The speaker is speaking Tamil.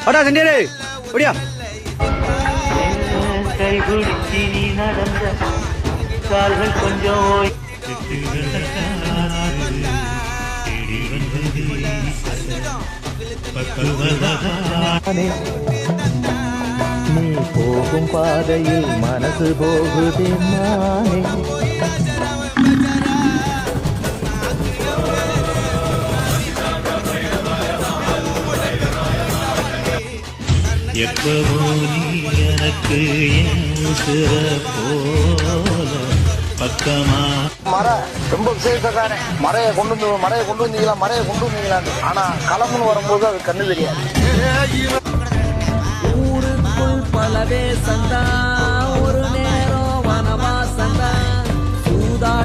அடா சண்டியரே ஒடியா. கைபிடிச்சி நீ நடந்த கால்கள் கொஞ்சம் நீ போகும் பாதையில் மனசு போகுதே மானே. எப்பவோ நீ எனக்கு போல பக்கமா மழை ரொம்ப விசேஷக்காரன். மழையை கொண்டு வந்தீங்களா ஆனா களம்னு வரும்போது அது கண்ணு தெரியாது. ஊருக்குள் பலவே சந்தா ஒரு நேரம் வனவாசந்தா சூதா